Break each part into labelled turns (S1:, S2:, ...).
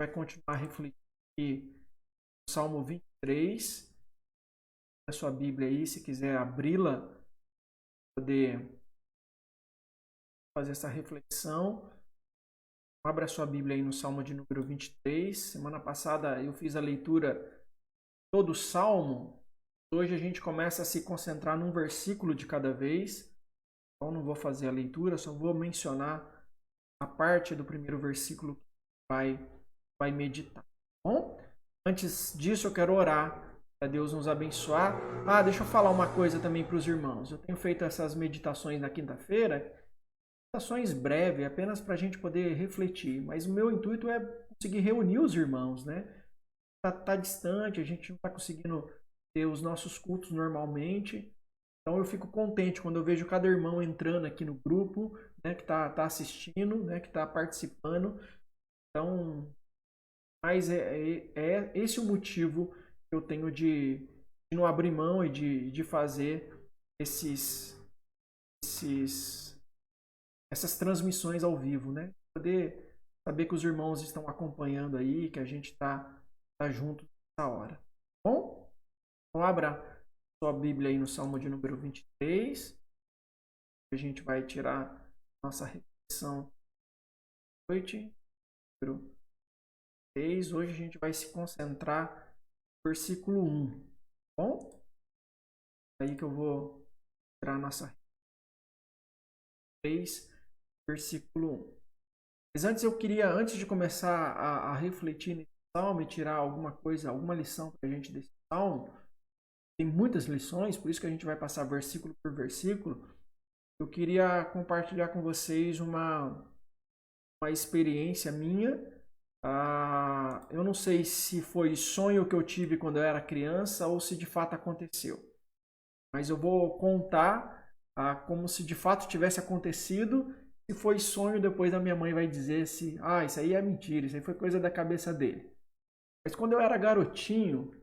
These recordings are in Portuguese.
S1: vai continuar refletindo aqui no Salmo 23. A sua Bíblia aí, se quiser abri-la, poder fazer essa reflexão. Abra a sua Bíblia aí no Salmo de número 23. Semana passada eu fiz a leitura todo o Salmo. Hoje a gente começa a se concentrar num versículo de cada vez. Então não vou fazer a leitura, só vou mencionar a parte do primeiro versículo que vai meditar. Bom, antes disso eu quero orar para Deus nos abençoar. Deixa eu falar uma coisa também para os irmãos. Eu tenho feito essas meditações na quinta-feira, meditações breves, apenas para a gente poder refletir. Mas o meu intuito é conseguir reunir os irmãos, né? Tá distante, a gente não está conseguindo ter os nossos cultos normalmente. Então eu fico contente quando eu vejo cada irmão entrando aqui no grupo, né, que tá assistindo, né, que está participando. Então, mas é esse o motivo que eu tenho de não abrir mão e de fazer essas transmissões ao vivo, né? Poder saber que os irmãos estão acompanhando aí, que a gente tá junto nessa hora. Bom? Então abra sua Bíblia aí no Salmo de número 23. A gente vai tirar nossa reflexão noite, número 3. Hoje a gente vai se concentrar no versículo 1. Bom? Aí que eu vou tirar nossa 3, versículo 1. Mas antes de começar a refletir nesse salmo e tirar alguma coisa, alguma lição para a gente desse salmo, tem muitas lições, por isso que a gente vai passar versículo por versículo. Eu queria compartilhar com vocês uma experiência minha. Eu não sei se foi sonho que eu tive quando eu era criança ou se de fato aconteceu. Mas eu vou contar como se de fato tivesse acontecido. Se foi sonho, depois a minha mãe vai dizer se isso aí é mentira, isso aí foi coisa da cabeça dele. Mas quando eu era garotinho,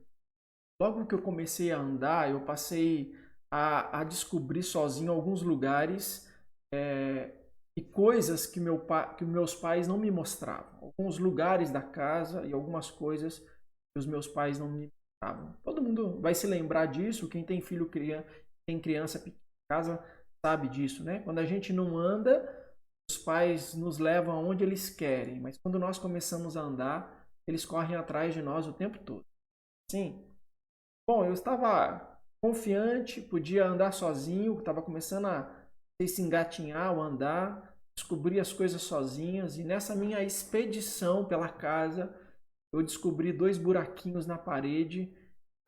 S1: logo que eu comecei a andar, eu passei a descobrir sozinho alguns lugares e coisas que meus pais não me mostravam. Alguns lugares da casa e algumas coisas que os meus pais não me mostravam. Todo mundo vai se lembrar disso, quem tem filho, tem criança pequena em casa, sabe disso, né? Quando a gente não anda, os pais nos levam aonde eles querem, mas quando nós começamos a andar, eles correm atrás de nós o tempo todo. Sim. Bom, eu estava confiante, podia andar sozinho, estava começando a se engatinhar ao andar, descobrir as coisas sozinhas, e nessa minha expedição pela casa, eu descobri 2 buraquinhos na parede.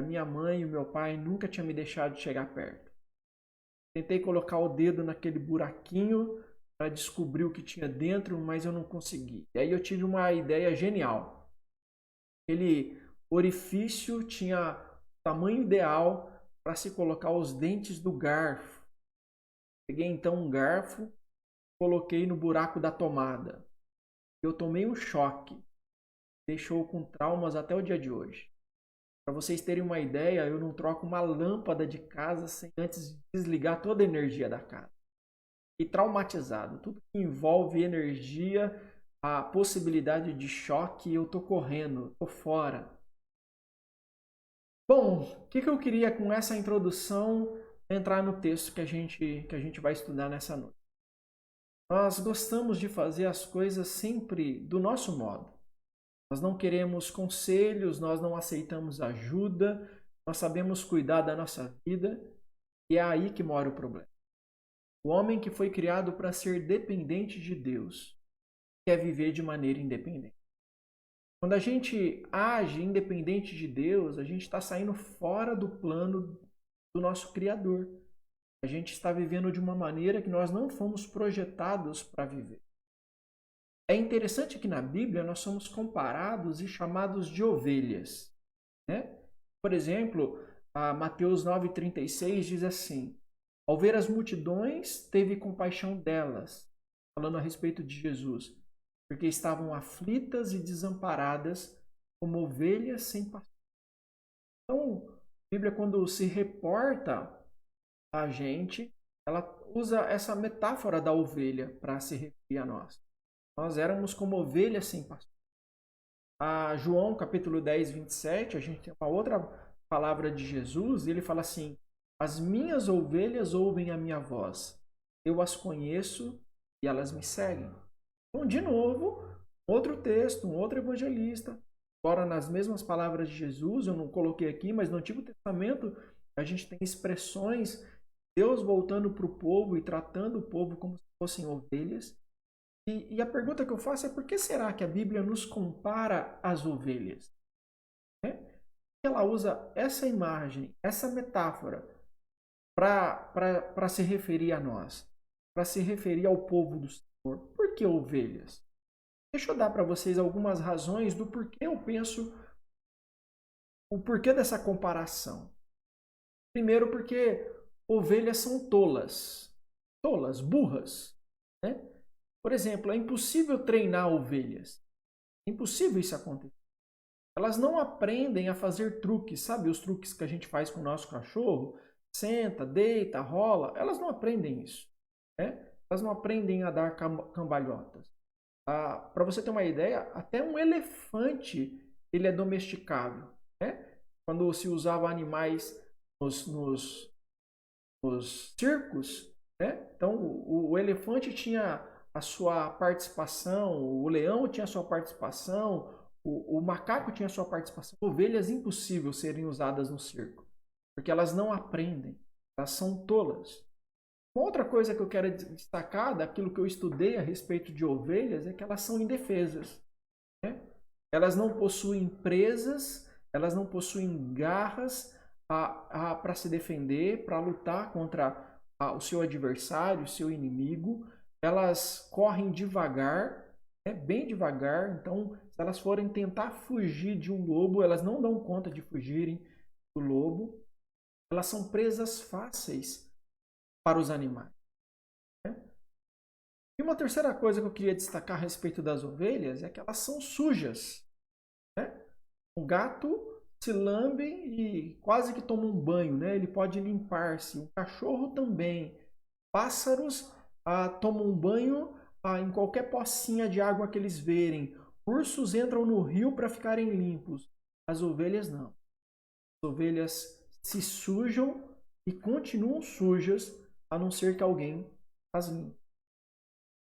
S1: A minha mãe e o meu pai nunca tinham me deixado de chegar perto. Tentei colocar o dedo naquele buraquinho para descobrir o que tinha dentro, mas eu não consegui. E aí eu tive uma ideia genial. Aquele orifício tinha tamanho ideal para se colocar os dentes do garfo. Peguei então um garfo, coloquei no buraco da tomada. Eu tomei um choque, deixou com traumas até o dia de hoje. Para vocês terem uma ideia, eu não troco uma lâmpada de casa sem antes desligar toda a energia da casa. E traumatizado, tudo que envolve energia, a possibilidade de choque, eu tô correndo, tô fora. Bom, o que eu queria com essa introdução entrar no texto que a gente vai estudar nessa noite. Nós gostamos de fazer as coisas sempre do nosso modo. Nós não queremos conselhos, nós não aceitamos ajuda, nós sabemos cuidar da nossa vida e é aí que mora o problema. O homem que foi criado para ser dependente de Deus quer viver de maneira independente. Quando a gente age independente de Deus, a gente está saindo fora do plano do nosso Criador. A gente está vivendo de uma maneira que nós não fomos projetados para viver. É interessante que na Bíblia nós somos comparados e chamados de ovelhas, né? Por exemplo, Mateus 9,36 diz assim: ao ver as multidões, teve compaixão delas, falando a respeito de Jesus, porque estavam aflitas e desamparadas como ovelhas sem pastor. Então, a Bíblia, quando se reporta a gente, ela usa essa metáfora da ovelha para se referir a nós. Nós éramos como ovelhas sem pastor. João capítulo 10, 27, a gente tem uma outra palavra de Jesus, e ele fala assim: as minhas ovelhas ouvem a minha voz, eu as conheço e elas me seguem. Então, de novo, outro texto, um outro evangelista, embora nas mesmas palavras de Jesus, eu não coloquei aqui, mas no Antigo Testamento a gente tem expressões, Deus voltando para o povo e tratando o povo como se fossem ovelhas. E a pergunta que eu faço é: por que será que a Bíblia nos compara às ovelhas? Ela usa essa imagem, essa metáfora, para se referir a nós, para se referir ao povo do Senhor. Por que ovelhas? Deixa eu dar para vocês algumas razões do porquê eu penso, o porquê dessa comparação. Primeiro, porque ovelhas são tolas, burras, né? Por exemplo, é impossível treinar ovelhas. É impossível isso acontecer. Elas não aprendem a fazer truques, sabe os truques que a gente faz com o nosso cachorro? Senta, deita, rola. Elas não aprendem isso, né? Elas não aprendem a dar cambalhotas. Para você ter uma ideia, até um elefante ele é domesticável, né? Quando se usava animais nos circos, né? Então o elefante tinha a sua participação, o leão tinha a sua participação, o macaco tinha a sua participação. Ovelhas impossível serem usadas no circo, porque elas não aprendem, elas são tolas. Uma outra coisa que eu quero destacar daquilo que eu estudei a respeito de ovelhas é que elas são indefesas, né? Elas não possuem presas, elas não possuem garras para se defender, para lutar contra o seu adversário, o seu inimigo. Elas correm devagar, né? Bem devagar. Então, se elas forem tentar fugir de um lobo, elas não dão conta de fugirem do lobo. Elas são presas fáceis para os animais, né? E uma terceira coisa que eu queria destacar a respeito das ovelhas é que elas são sujas, né? O gato se lambe e quase que toma um banho, né? Ele pode limpar-se. O cachorro também. Pássaros tomam um banho em qualquer pocinha de água que eles verem. Ursos entram no rio para ficarem limpos. As ovelhas não. As ovelhas se sujam e continuam sujas, a não ser que alguém as limpe.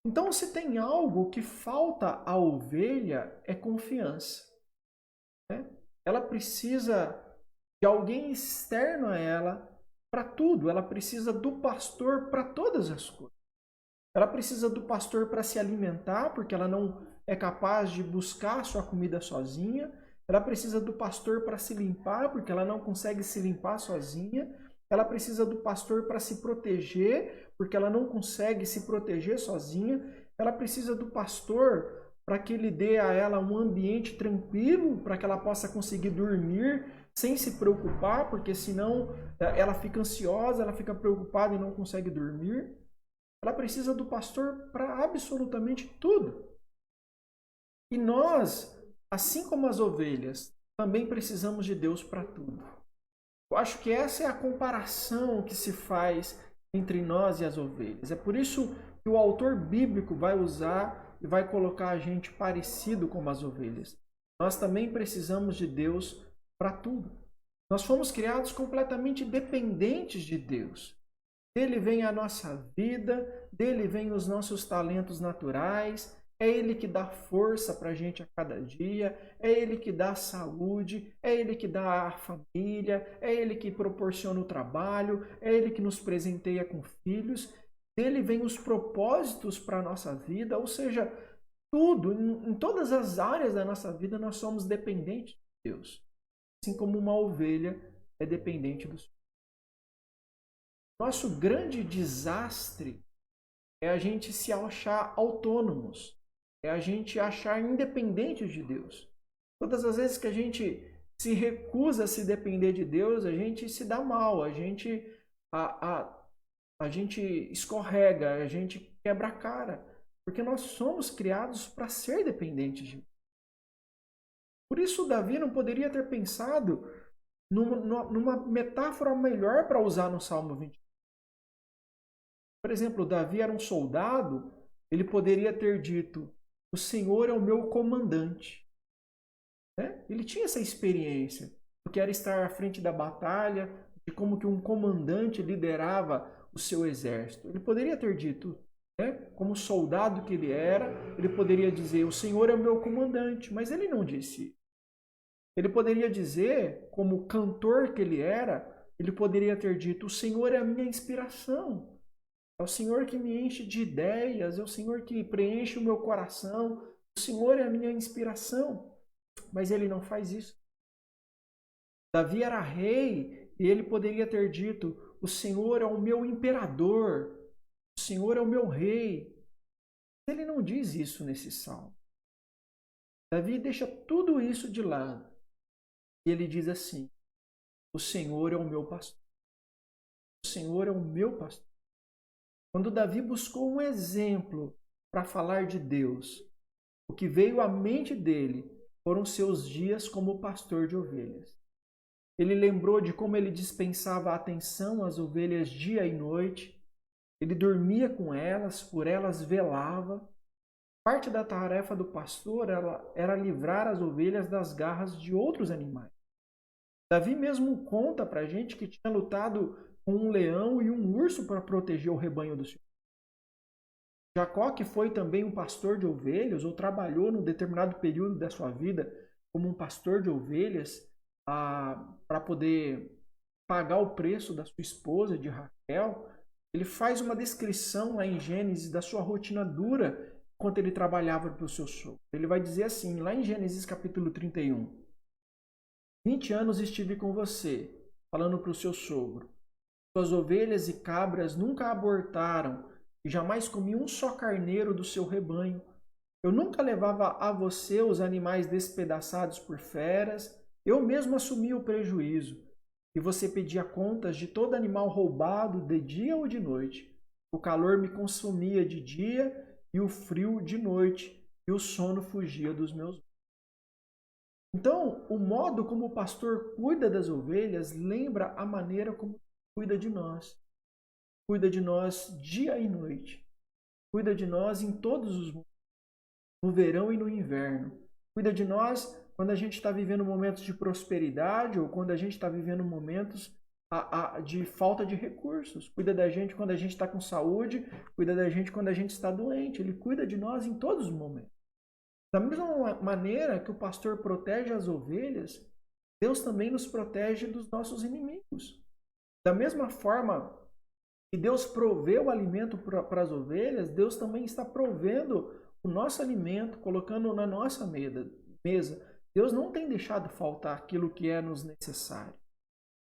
S1: Então, se tem algo que falta à ovelha, é confiança, né? Ela precisa de alguém externo a ela para tudo. Ela precisa do pastor para todas as coisas. Ela precisa do pastor para se alimentar, porque ela não é capaz de buscar a sua comida sozinha. Ela precisa do pastor para se limpar, porque ela não consegue se limpar sozinha. Ela precisa do pastor para se proteger, porque ela não consegue se proteger sozinha. Ela precisa do pastor para que ele dê a ela um ambiente tranquilo, para que ela possa conseguir dormir sem se preocupar, porque senão ela fica ansiosa, ela fica preocupada e não consegue dormir. Ela precisa do pastor para absolutamente tudo. E nós, assim como as ovelhas, também precisamos de Deus para tudo. Eu acho que essa é a comparação que se faz entre nós e as ovelhas. É por isso que o autor bíblico vai usar e vai colocar a gente parecido com as ovelhas. Nós também precisamos de Deus para tudo. Nós fomos criados completamente dependentes de Deus. Dele vem a nossa vida, dele vem os nossos talentos naturais, é Ele que dá força para a gente a cada dia, é Ele que dá saúde, é Ele que dá a família, é Ele que proporciona o trabalho, é Ele que nos presenteia com filhos. Dele vem os propósitos para a nossa vida, ou seja, tudo, em todas as áreas da nossa vida, nós somos dependentes de Deus. Assim como uma ovelha é dependente do Senhor. Nosso grande desastre é a gente se achar autônomos, é a gente achar independentes de Deus. Todas as vezes que a gente se recusa a se depender de Deus, a gente se dá mal, a gente escorrega, a gente quebra a cara, porque nós somos criados para ser dependentes de Deus. Por isso Davi não poderia ter pensado numa metáfora melhor para usar no Salmo 20. Por exemplo, Davi era um soldado, ele poderia ter dito: o Senhor é o meu comandante. né? Ele tinha essa experiência, porque era estar à frente da batalha, de como que um comandante liderava o seu exército. Ele poderia ter dito, né, como soldado que ele era, ele poderia dizer, o Senhor é o meu comandante, mas ele não disse. Ele poderia dizer, como cantor que ele era, ele poderia ter dito, o Senhor é a minha inspiração. É o Senhor que me enche de ideias, é o Senhor que preenche o meu coração, o Senhor é a minha inspiração. Mas ele não faz isso. Davi era rei e ele poderia ter dito, o Senhor é o meu imperador, o Senhor é o meu rei. Ele não diz isso nesse salmo. Davi deixa tudo isso de lado. E ele diz assim, o Senhor é o meu pastor. O Senhor é o meu pastor. Quando Davi buscou um exemplo para falar de Deus, o que veio à mente dele foram seus dias como pastor de ovelhas. Ele lembrou de como ele dispensava atenção às ovelhas dia e noite. Ele dormia com elas, por elas velava. Parte da tarefa do pastor era livrar as ovelhas das garras de outros animais. Davi mesmo conta para a gente que tinha lutado com um leão e um urso para proteger o rebanho do Senhor. Jacó, que foi também um pastor de ovelhas, ou trabalhou num determinado período da sua vida como um pastor de ovelhas, para poder pagar o preço da sua esposa, de Raquel, ele faz uma descrição lá em Gênesis da sua rotina dura enquanto ele trabalhava para o seu sogro. Ele vai dizer assim, lá em Gênesis capítulo 31, 20 anos estive com você, falando para o seu sogro. Suas ovelhas e cabras nunca abortaram e jamais comi um só carneiro do seu rebanho. Eu nunca levava a você os animais despedaçados por feras, eu mesmo assumia o prejuízo. E você pedia contas de todo animal roubado de dia ou de noite. O calor me consumia de dia e o frio de noite, e o sono fugia dos meus olhos. Então, o modo como o pastor cuida das ovelhas lembra a maneira como cuida de nós. Cuida de nós dia e noite. Cuida de nós em todos os momentos, no verão e no inverno. Cuida de nós quando a gente está vivendo momentos de prosperidade ou quando a gente está vivendo momentos de falta de recursos. Cuida da gente quando a gente está com saúde, cuida da gente quando a gente está doente. Ele cuida de nós em todos os momentos. Da mesma maneira que o pastor protege as ovelhas, Deus também nos protege dos nossos inimigos. Da mesma forma que Deus provê o alimento para as ovelhas, Deus também está provendo o nosso alimento, colocando na nossa mesa. Deus não tem deixado faltar aquilo que é nos necessário.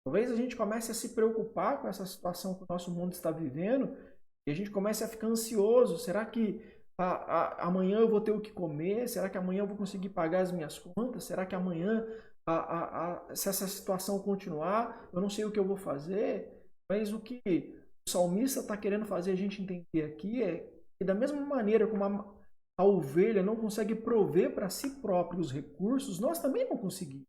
S1: Talvez a gente comece a se preocupar com essa situação que o nosso mundo está vivendo e a gente comece a ficar ansioso. Será que amanhã eu vou ter o que comer? Será que amanhã eu vou conseguir pagar as minhas contas? Será que amanhã, se essa situação continuar, eu não sei o que eu vou fazer? Mas o que o salmista está querendo fazer a gente entender aqui é que da mesma maneira como a ovelha não consegue prover para si própria os recursos, nós também não conseguimos.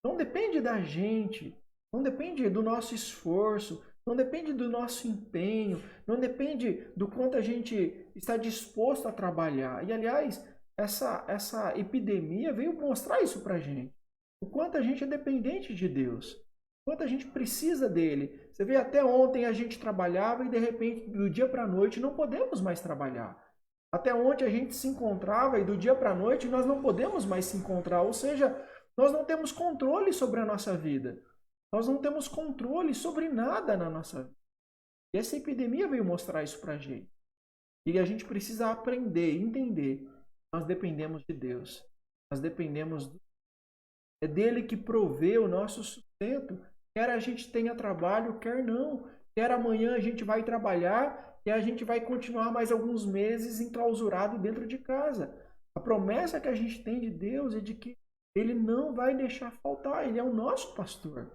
S1: Não depende da gente, não depende do nosso esforço, não depende do nosso empenho, não depende do quanto a gente está disposto a trabalhar. E, aliás, essa epidemia veio mostrar isso para a gente. O quanto a gente é dependente de Deus. O quanto a gente precisa dele. Você vê, até ontem a gente trabalhava e, de repente, do dia para a noite, não podemos mais trabalhar. Até ontem a gente se encontrava e do dia para a noite nós não podemos mais se encontrar. Ou seja, nós não temos controle sobre a nossa vida. Nós não temos controle sobre nada na nossa vida. E essa epidemia veio mostrar isso para a gente. E a gente precisa aprender, entender. Nós dependemos de Deus. Nós dependemos é dele que provê o nosso sustento. Quer a gente tenha trabalho, quer não. Quer amanhã a gente vai trabalhar, quer a gente vai continuar mais alguns meses enclausurado dentro de casa. A promessa que a gente tem de Deus é de que ele não vai deixar faltar. Ele é o nosso pastor.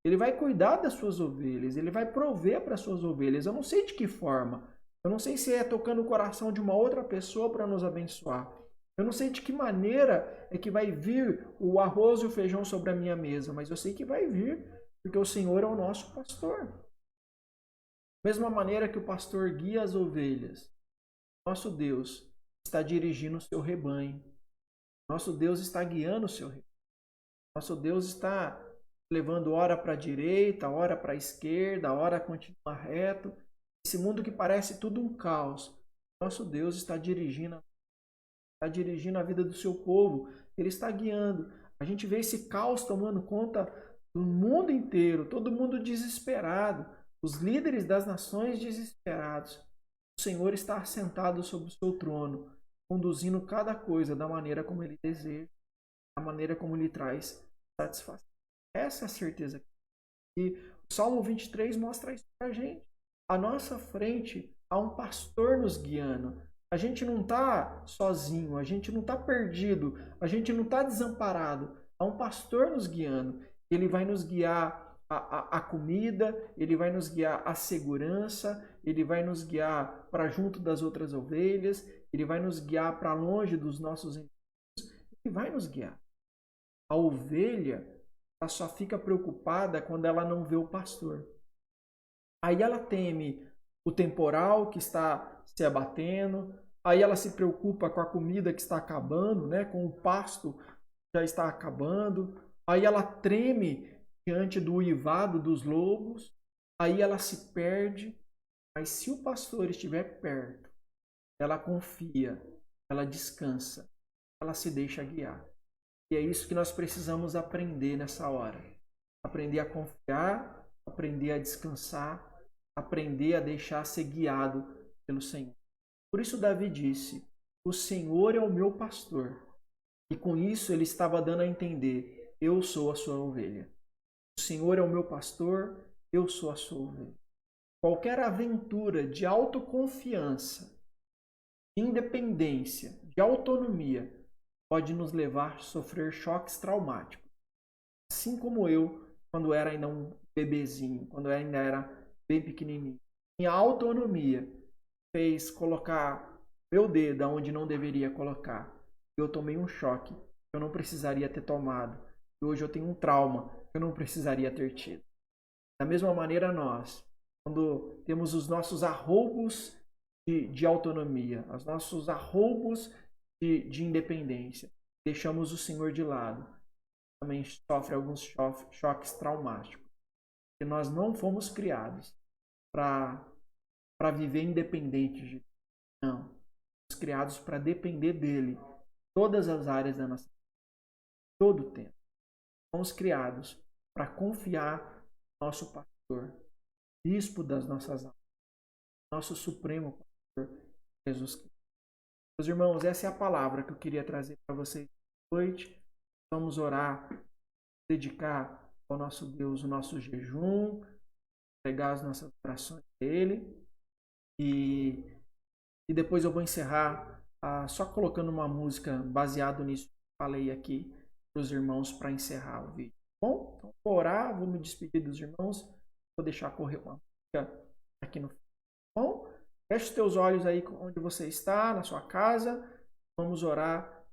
S1: Ele vai cuidar das suas ovelhas. Ele vai prover para as suas ovelhas. Eu não sei de que forma. Eu não sei se é tocando o coração de uma outra pessoa para nos abençoar. Eu não sei de que maneira é que vai vir o arroz e o feijão sobre a minha mesa, mas eu sei que vai vir, porque o Senhor é o nosso pastor. Da mesma maneira que o pastor guia as ovelhas, nosso Deus está dirigindo o seu rebanho. Nosso Deus está guiando o seu rebanho. Nosso Deus está levando hora para a direita, hora para a esquerda, hora continua reto. Esse mundo que parece tudo um caos. Nosso Deus está dirigindo a vida do seu povo. Ele está guiando. A gente vê esse caos tomando conta do mundo inteiro, todo mundo desesperado, os líderes das nações desesperados. O Senhor está assentado sobre o seu trono, conduzindo cada coisa da maneira como Ele deseja, da maneira como Ele traz satisfação. Essa é a certeza. E o Salmo 23 mostra isso para a gente. À nossa frente há um pastor nos guiando. A gente não está sozinho, a gente não está perdido, a gente não está desamparado. Há um pastor nos guiando. Ele vai nos guiar a comida, ele vai nos guiar a segurança, ele vai nos guiar para junto das outras ovelhas, ele vai nos guiar para longe dos nossos inimigos, ele vai nos guiar. A ovelha, ela só fica preocupada quando ela não vê o pastor. Aí ela teme o temporal que está se abatendo, aí ela se preocupa com a comida que está acabando, né? Com o pasto que já está acabando, aí ela treme diante do uivado dos lobos, aí ela se perde, mas se o pastor estiver perto, ela confia, ela descansa, ela se deixa guiar. E é isso que nós precisamos aprender nessa hora. Aprender a confiar, aprender a descansar, aprender a deixar ser guiado pelo Senhor. Por isso Davi disse, o Senhor é o meu pastor. E com isso ele estava dando a entender, eu sou a sua ovelha. O Senhor é o meu pastor, eu sou a sua ovelha. Qualquer aventura de autoconfiança, de independência, de autonomia, pode nos levar a sofrer choques traumáticos. Assim como eu, quando era ainda um bebezinho, quando eu ainda era bem pequenininho. Minha autonomia fez colocar meu dedo onde não deveria colocar. Eu tomei um choque que eu não precisaria ter tomado. E hoje eu tenho um trauma que eu não precisaria ter tido. Da mesma maneira nós, quando temos os nossos arroubos de autonomia, os nossos arroubos de independência, deixamos o Senhor de lado, também sofre alguns choques traumáticos. Porque nós não fomos criados para viver independente de Deus. Não. Fomos criados para depender dele. Todas as áreas da nossa vida. Todo o tempo. Fomos criados para confiar no nosso pastor, bispo das nossas almas, nosso supremo pastor, Jesus Cristo. Meus irmãos, essa é a palavra que eu queria trazer para vocês hoje. Vamos orar, dedicar ao nosso Deus o nosso jejum, pegar as nossas orações dele e depois eu vou encerrar só colocando uma música baseado nisso que eu falei aqui para os irmãos para encerrar o vídeo. Bom, então vou orar, vou me despedir dos irmãos, vou deixar correr uma música aqui no final. Bom, feche os teus olhos aí onde você está, na sua casa, vamos orar,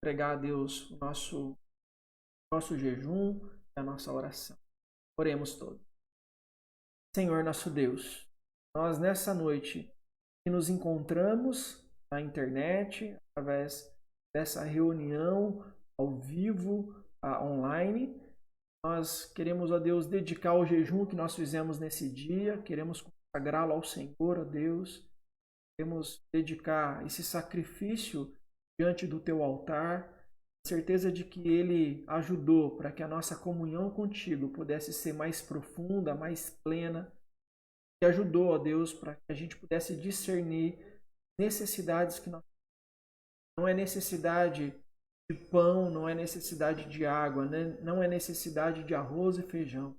S1: entregar a Deus o nosso jejum e a nossa oração. Oremos todos. Senhor nosso Deus, nós nessa noite que nos encontramos na internet, através dessa reunião ao vivo, online, nós queremos, ó Deus, dedicar o jejum que nós fizemos nesse dia, queremos consagrá-lo ao Senhor, ó Deus, queremos dedicar esse sacrifício diante do teu altar, certeza de que ele ajudou para que a nossa comunhão contigo pudesse ser mais profunda, mais plena, que ajudou, ó Deus, para que a gente pudesse discernir necessidades que nós temos. Não é necessidade de pão, não é necessidade de água, né? Não é necessidade de arroz e feijão.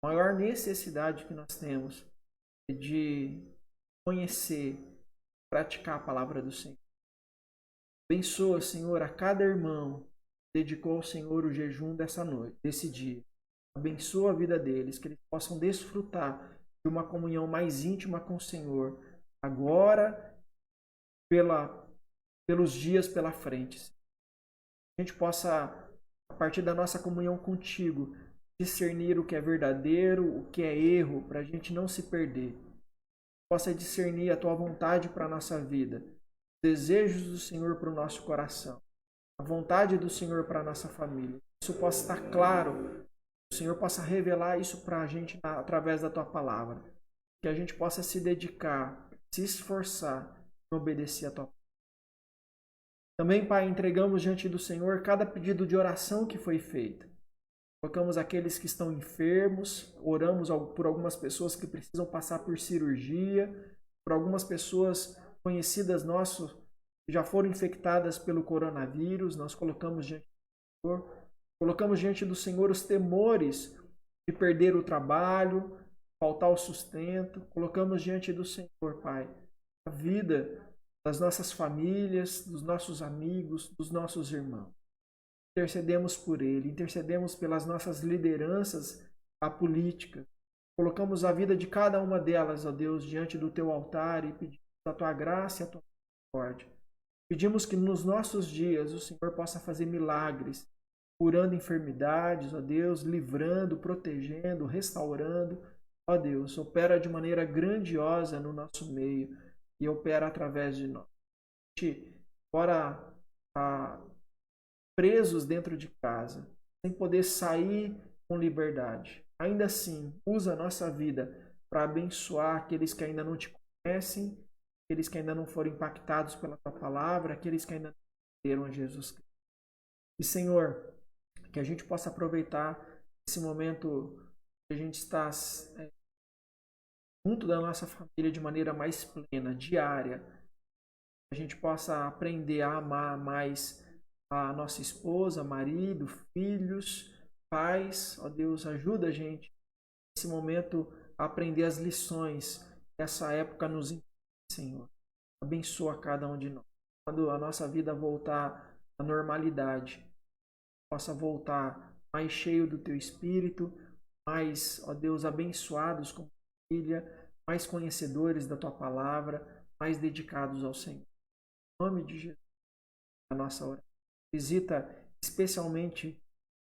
S1: A maior necessidade que nós temos é de conhecer, praticar a palavra do Senhor. Abençoa, Senhor, a cada irmão que dedicou ao Senhor o jejum dessa noite, desse dia. Abençoa a vida deles, que eles possam desfrutar de uma comunhão mais íntima com o Senhor, agora, pelos dias pela frente. A gente possa, a partir da nossa comunhão contigo, discernir o que é verdadeiro, o que é erro, para a gente não se perder. Possa discernir a tua vontade para a nossa vida, desejos do Senhor para o nosso coração. a vontade do Senhor para a nossa família. Isso possa estar claro, o Senhor possa revelar isso para a gente através da tua palavra. Que a gente possa se dedicar, se esforçar em obedecer a tua palavra. Também, Pai, entregamos diante do Senhor cada pedido de oração que foi feito. Colocamos aqueles que estão enfermos, oramos por algumas pessoas que precisam passar por cirurgia, por algumas pessoas conhecidas nossas que já foram infectadas pelo coronavírus. Nós colocamos diante do Senhor. Colocamos diante do Senhor os temores de perder o trabalho, faltar o sustento. Colocamos diante do Senhor, Pai, a vida das nossas famílias, dos nossos amigos, dos nossos irmãos. Intercedemos por ele, intercedemos pelas nossas lideranças, a política. Colocamos a vida de cada uma delas, ó Deus, diante do teu altar e pedimos a tua graça e a tua misericórdia. Pedimos que nos nossos dias o Senhor possa fazer milagres, curando enfermidades, ó Deus, livrando, protegendo, restaurando. Ó Deus, opera de maneira grandiosa no nosso meio e opera através de nós. Fora presos dentro de casa, sem poder sair com liberdade. Ainda assim, usa a nossa vida para abençoar aqueles que ainda não te conhecem, aqueles que ainda não foram impactados pela tua palavra, aqueles que ainda não entenderam a Jesus Cristo. E, Senhor, que a gente possa aproveitar esse momento que a gente está junto da nossa família de maneira mais plena, diária. Que a gente possa aprender a amar mais a nossa esposa, marido, filhos, pais. Ó Deus, ajuda a gente nesse momento a aprender as lições que essa época nos ensina, Senhor. Abençoa cada um de nós. Quando a nossa vida voltar à normalidade, possa voltar mais cheio do teu Espírito, mais, ó Deus, abençoados como família, mais conhecedores da tua palavra, mais dedicados ao Senhor. Em nome de Jesus, a nossa oração. Visita especialmente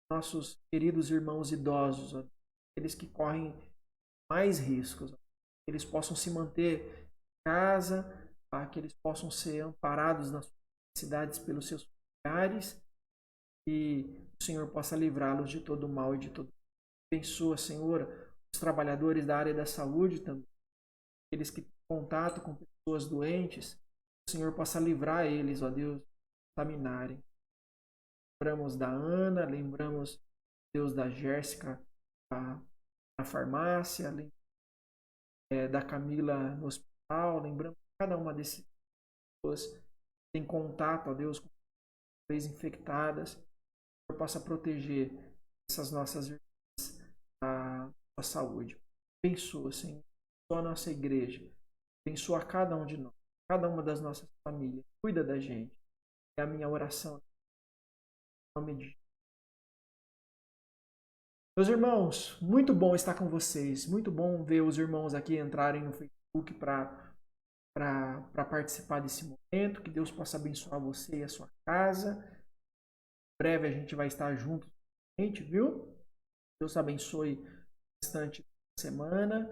S1: nossos queridos irmãos idosos, ó, aqueles que correm mais riscos, ó, que eles possam se manter em casa, ó, que eles possam ser amparados nas necessidades pelos seus familiares e o Senhor possa livrá-los de todo mal e de todo mal. Abençoa, Senhor, os trabalhadores da área da saúde também, aqueles que têm contato com pessoas doentes, o Senhor possa livrar eles, ó Deus, de contaminarem. Lembramos da Ana, lembramos, Deus, da Jéssica na farmácia, da Camila no hospital, lembramos de cada uma dessas pessoas que tem contato, ó Deus, com pessoas infectadas, que o Senhor possa proteger essas nossas irmãs a saúde. Abençoa, Senhor, abençoa a nossa igreja, abençoa cada um de nós, cada uma das nossas famílias, cuida da gente. É a minha oração. Em nome de Jesus. Meus irmãos, muito bom estar com vocês, muito bom ver os irmãos aqui entrarem no Facebook para participar desse momento. Que Deus possa abençoar você e a sua casa. Em breve a gente vai estar junto, viu? Deus abençoe bastante a semana.